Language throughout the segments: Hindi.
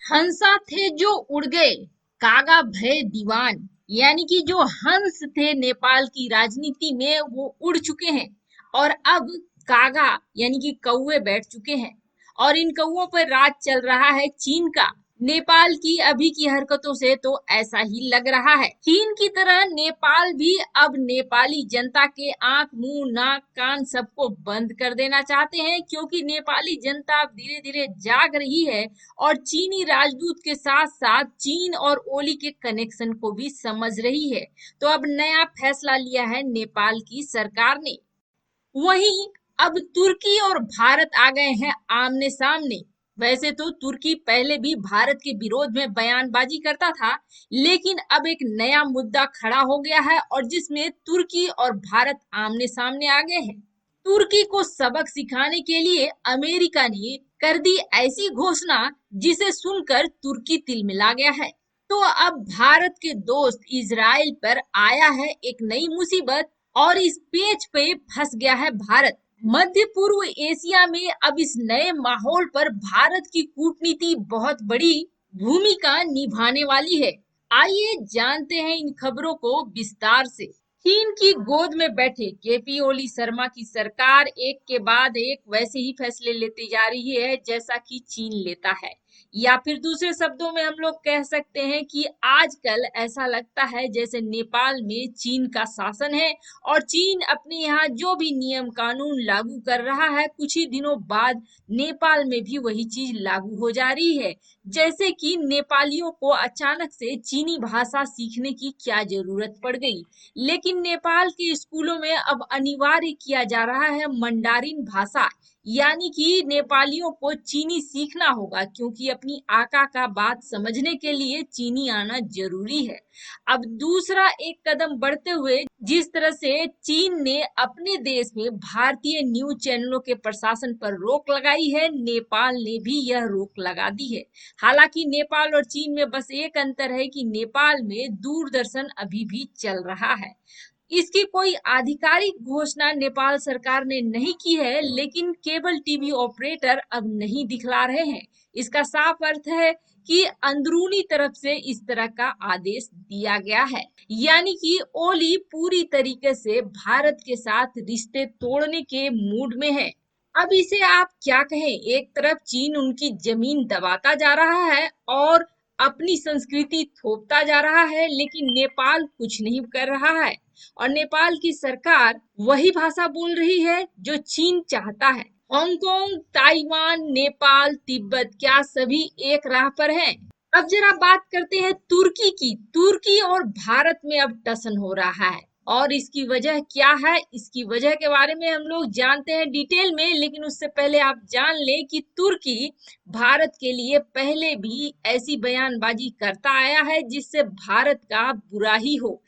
हंसा थे जो उड़ गए, कागा भय दीवान। यानी कि जो हंस थे नेपाल की राजनीति में वो उड़ चुके हैं और अब कागा यानी कि कौवे बैठ चुके हैं और इन कौवों पर राज चल रहा है चीन का। नेपाल की अभी की हरकतों से तो ऐसा ही लग रहा है। चीन की तरह नेपाल भी अब नेपाली जनता के आंख मुंह नाक कान सबको बंद कर देना चाहते हैं, क्योंकि नेपाली जनता अब धीरे धीरे जाग रही है और चीनी राजदूत के साथ साथ चीन और ओली के कनेक्शन को भी समझ रही है। तो अब नया फैसला लिया है नेपाल की सरकार ने। वहीं अब तुर्की और भारत आ गए हैं आमने सामने। वैसे तो तुर्की पहले भी भारत के विरोध में बयानबाजी करता था, लेकिन अब एक नया मुद्दा खड़ा हो गया है और जिसमें तुर्की और भारत आमने सामने आ गए हैं। तुर्की को सबक सिखाने के लिए अमेरिका ने कर दी ऐसी घोषणा जिसे सुनकर तुर्की तिलमिला गया है। तो अब भारत के दोस्त इजराइल पर आया है एक नई मुसीबत और इस पेच पे फंस गया है भारत। मध्य पूर्व एशिया में अब इस नए माहौल पर भारत की कूटनीति बहुत बड़ी भूमिका निभाने वाली है। आइए जानते हैं इन खबरों को विस्तार से। चीन की गोद में बैठे केपी ओली शर्मा की सरकार एक के बाद एक वैसे ही फैसले लेती जा रही है जैसा कि चीन लेता है, या फिर दूसरे शब्दों में हम लोग कह सकते हैं कि आजकल ऐसा लगता है जैसे नेपाल में चीन का शासन है और चीन अपने यहाँ जो भी नियम कानून लागू कर रहा है कुछ ही दिनों बाद नेपाल में भी वही चीज लागू हो जा रही है। जैसे कि नेपालियों को अचानक से चीनी भाषा सीखने की क्या जरूरत पड़ गई, लेकिन नेपाल के स्कूलों में अब अनिवार्य किया जा रहा है मंडारिन भाषा। यानी कि नेपालियों को चीनी सीखना होगा, क्योंकि अपनी आका का बात समझने के लिए चीनी आना जरूरी है। अब दूसरा एक कदम बढ़ते हुए जिस तरह से चीन ने अपने देश में भारतीय न्यूज चैनलों के प्रशासन पर रोक लगाई है, नेपाल ने भी यह रोक लगा दी है। हालांकि नेपाल और चीन में बस एक अंतर है कि नेपाल में दूरदर्शन अभी भी चल रहा है। इसकी कोई आधिकारिक घोषणा नेपाल सरकार ने नहीं की है, लेकिन केबल टीवी ऑपरेटर अब नहीं दिखला रहे हैं। इसका साफ अर्थ है कि अंदरूनी तरफ से इस तरह का आदेश दिया गया है। यानी कि ओली पूरी तरीके से भारत के साथ रिश्ते तोड़ने के मूड में है। अब इसे आप क्या कहें, एक तरफ चीन उनकी जमीन दबाता जा रहा है और अपनी संस्कृति थोपता जा रहा है, लेकिन नेपाल कुछ नहीं कर रहा है और नेपाल की सरकार वही भाषा बोल रही है जो चीन चाहता है। हांगकांग, ताइवान, नेपाल, तिब्बत क्या सभी एक राह पर हैं? अब जरा बात करते हैं तुर्की की। तुर्की और भारत में अब टसन हो रहा है और इसकी वजह क्या है, इसकी वजह के बारे में हम लोग जानते हैं डिटेल में, लेकिन उससे पहले आप जान लें कि तुर्की भारत के लिए पहले भी ऐसी बयानबाजी करता आया है जिससे भारत का बुरा ही हो,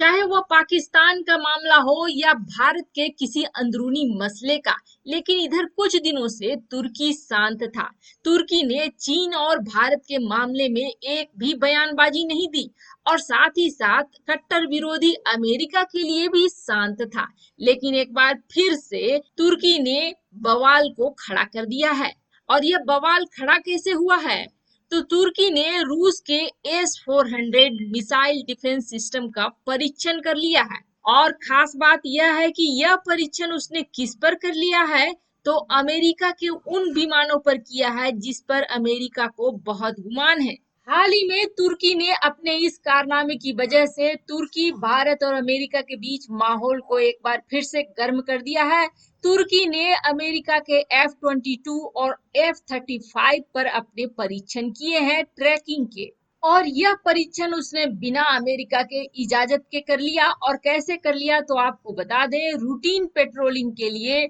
चाहे वो पाकिस्तान का मामला हो या भारत के किसी अंदरूनी मसले का। लेकिन इधर कुछ दिनों से तुर्की शांत था। तुर्की ने चीन और भारत के मामले में एक भी बयानबाजी नहीं दी और साथ ही साथ कट्टर विरोधी अमेरिका के लिए भी शांत था। लेकिन एक बार फिर से तुर्की ने बवाल को खड़ा कर दिया है। और यह बवाल खड़ा कैसे हुआ है? तो तुर्की ने रूस के S-400 मिसाइल डिफेंस सिस्टम का परीक्षण कर लिया है और खास बात यह है कि यह परीक्षण उसने किस पर कर लिया है, तो अमेरिका के उन विमानों पर किया है जिस पर अमेरिका को बहुत गुमान है। हाल ही में तुर्की ने अपने इस कारनामे की वजह से तुर्की, भारत और अमेरिका के बीच माहौल को एक बार फिर से गर्म कर दिया है। तुर्की ने अमेरिका के F-22 और F-35 पर अपने परीक्षण किए हैं ट्रैकिंग के, और यह परीक्षण उसने बिना अमेरिका के इजाजत के कर लिया। और कैसे कर लिया तो आपको बता दें, रूटीन पेट्रोलिंग के लिए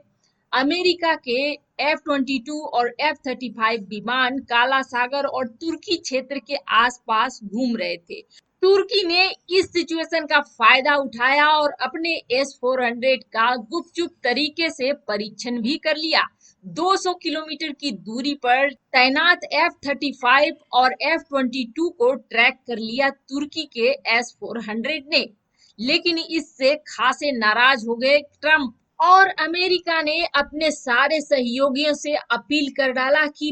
अमेरिका के F-22 और F-35 विमान काला सागर और तुर्की क्षेत्र के आसपास घूम रहे थे। तुर्की ने इस सिचुएशन का फायदा उठाया और अपने S-400 का गुपचुप तरीके से परीक्षण भी कर लिया। 200 किलोमीटर की दूरी पर तैनात F-35 और F-22 को ट्रैक कर लिया तुर्की के S-400 ने। लेकिन इससे खासे नाराज हो गए ट्रंप और अमेरिका ने अपने सारे सहयोगियों से अपील कर डाला कि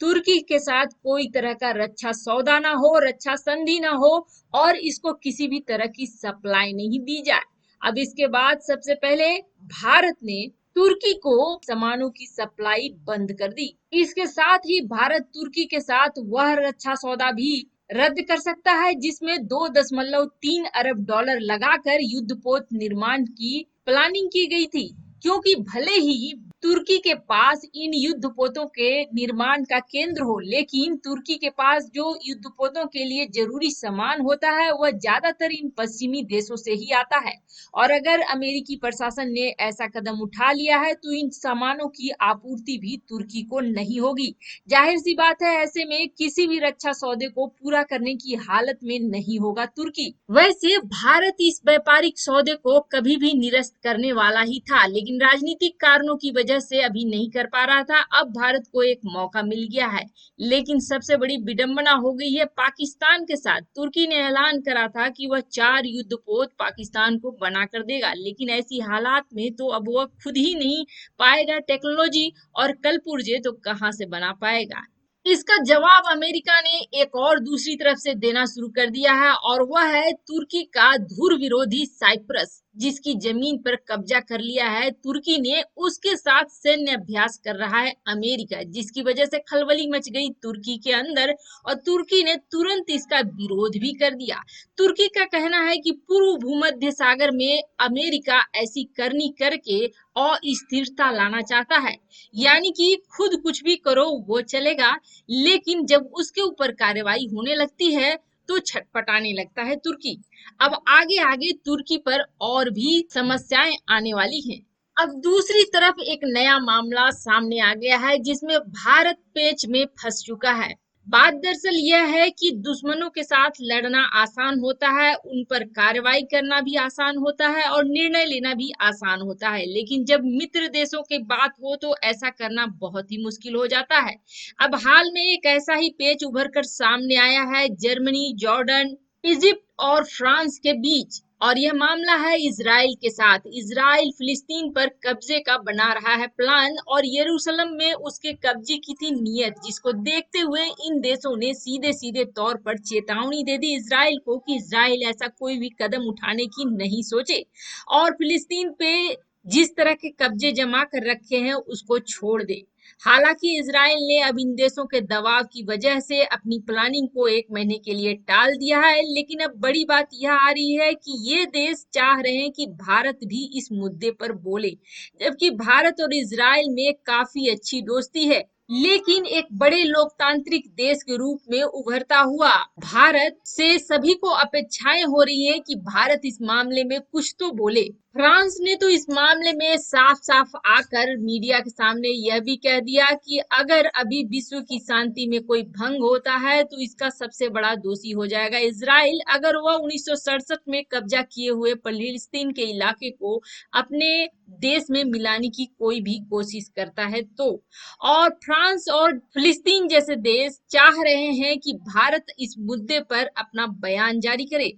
तुर्की के साथ कोई तरह का रक्षा सौदा ना हो, रक्षा संधि ना हो और इसको किसी भी तरह की सप्लाई नहीं दी जाए। अब इसके बाद सबसे पहले भारत ने तुर्की को सामानों की सप्लाई बंद कर दी। इसके साथ ही भारत तुर्की के साथ वह रक्षा सौदा भी रद्द कर सकता है जिसमें 2.3 अरब डॉलर लगाकर युद्धपोत निर्माण की प्लानिंग की गई थी। क्योंकि भले ही तुर्की के पास इन युद्धपोतों के निर्माण का केंद्र हो, लेकिन तुर्की के पास जो युद्धपोतों के लिए जरूरी सामान होता है वह ज्यादातर इन पश्चिमी देशों से ही आता है। और अगर अमेरिकी प्रशासन ने ऐसा कदम उठा लिया है तो इन सामानों की आपूर्ति भी तुर्की को नहीं होगी। जाहिर सी बात है, ऐसे में किसी भी रक्षा सौदे को पूरा करने की हालत में नहीं होगा तुर्की। वैसे भारत इस व्यापारिक सौदे को कभी भी निरस्त करने वाला ही था, लेकिन राजनीतिक कारणों की वजह से अभी नहीं कर पा रहा था। अब भारत को एक मौका मिल गया है, लेकिन सबसे बड़ी विडंबना हो गई है पाकिस्तान के साथ। तुर्की ने ऐलान करा था कि वह 4 युद्धपोत पाकिस्तान को बना कर देगा, लेकिन ऐसी हालात में तो अब वह खुद ही नहीं पाएगा टेक्नोलॉजी और कलपुर्जे तो कहाँ से बना पाएगा। इसका जवाब अमेरिका ने एक और दूसरी तरफ से देना शुरू कर दिया है और वह है तुर्की का धुर विरोधी साइप्रस, जिसकी जमीन पर कब्जा कर लिया है तुर्की ने। उसके साथ सैन्य अभ्यास कर रहा है अमेरिका, जिसकी वजह से खलबली मच गई तुर्की के अंदर और तुर्की ने तुरंत इसका विरोध भी कर दिया। तुर्की का कहना है कि पूर्व भूमध्य सागर में अमेरिका ऐसी करनी करके अस्थिरता लाना चाहता है, यानी कि खुद कुछ भी करो वो चलेगा, लेकिन जब उसके ऊपर कार्रवाई होने लगती है तो छटपटाने लगता है तुर्की। अब आगे आगे तुर्की पर और भी समस्याएं आने वाली हैं। अब दूसरी तरफ एक नया मामला सामने आ गया है जिसमें भारत पेच में फंस चुका है। बात दरअसल यह है कि दुश्मनों के साथ लड़ना आसान होता है, उन पर कार्रवाई करना भी आसान होता है और निर्णय लेना भी आसान होता है, लेकिन जब मित्र देशों की बात हो तो ऐसा करना बहुत ही मुश्किल हो जाता है। अब हाल में एक ऐसा ही पेच उभर कर सामने आया है जर्मनी, जॉर्डन, इजिप्ट और फ्रांस के बीच, और यह मामला है इजराइल के साथ। इजराइल फिलिस्तीन पर कब्जे का बना रहा है प्लान और यरूशलेम में उसके कब्जे की थी नीयत, जिसको देखते हुए इन देशों ने सीधे सीधे तौर पर चेतावनी दे दी इजराइल को कि इजराइल ऐसा कोई भी कदम उठाने की नहीं सोचे और फिलिस्तीन पे जिस तरह के कब्जे जमा कर रखे हैं उसको छोड़ दे। हालांकि इजराइल ने अब इन देशों के दबाव की वजह से अपनी प्लानिंग को 1 महीने के लिए टाल दिया है, लेकिन अब बड़ी बात यह आ रही है कि ये देश चाह रहे हैं कि भारत भी इस मुद्दे पर बोले, जबकि भारत और इजराइल में काफी अच्छी दोस्ती है। लेकिन एक बड़े लोकतांत्रिक देश के रूप में उभरता हुआ भारत से सभी को अपेक्षाएं हो रही है कि भारत इस मामले में कुछ तो बोले। फ्रांस ने तो इस मामले में साफ साफ आकर मीडिया के सामने यह भी कह दिया कि अगर अभी विश्व की शांति में कोई भंग होता है तो इसका सबसे बड़ा दोषी हो जाएगा इजराइल, अगर वह 1967 में कब्जा किए हुए फिलिस्तीन के इलाके को अपने देश में मिलाने की कोई भी कोशिश करता है तो। और फ्रांस और फिलिस्तीन जैसे देश चाह रहे हैं कि भारत इस मुद्दे पर अपना बयान जारी करे।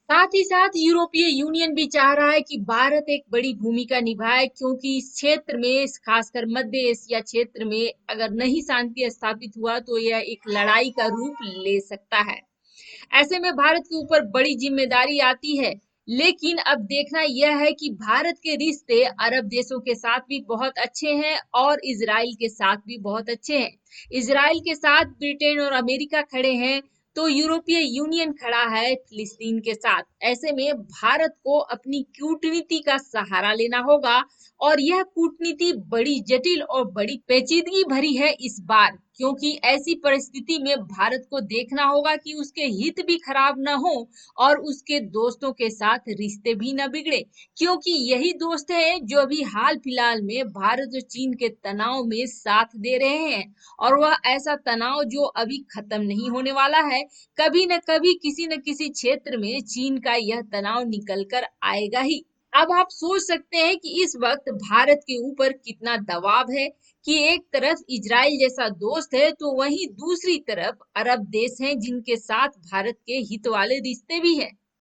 साथ ही साथ यूरोपीय यूनियन भी चाह रहा है कि भारत एक बड़ी भूमिका निभाए, क्योंकि इस क्षेत्र में, खासकर मध्य एशिया क्षेत्र में अगर नहीं शांति स्थापित हुआ तो यह एक लड़ाई का रूप ले सकता है। ऐसे में भारत के ऊपर बड़ी जिम्मेदारी आती है, लेकिन अब देखना यह है कि भारत के रिश्ते अरब देशों के साथ भी बहुत अच्छे हैं और इजराइल के साथ भी बहुत अच्छे हैं। इजराइल के साथ ब्रिटेन और अमेरिका खड़े हैं तो यूरोपीय यूनियन खड़ा है फिलिस्तीन के साथ। ऐसे में भारत को अपनी कूटनीति का सहारा लेना होगा और यह कूटनीति बड़ी जटिल और बड़ी पेचीदगी भरी है इस बार, क्योंकि ऐसी परिस्थिति में भारत को देखना होगा कि उसके हित भी खराब न हो और उसके दोस्तों के साथ रिश्ते भी न बिगड़े, क्योंकि यही दोस्त है जो अभी हाल फिलहाल में भारत और चीन के तनाव में साथ दे रहे हैं और वह ऐसा तनाव जो अभी खत्म नहीं होने वाला है। कभी न कभी किसी न किसी क्षेत्र में चीन का यह तनाव निकल कर आएगा ही। अब आप सोच सकते हैं कि इस वक्त भारत के ऊपर कितना दबाव है कि एक तरफ इजराइल जैसा दोस्त है तो वहीं दूसरी तरफ अरब देश हैं जिनके साथ भारत के हित वाले रिश्ते भी हैं।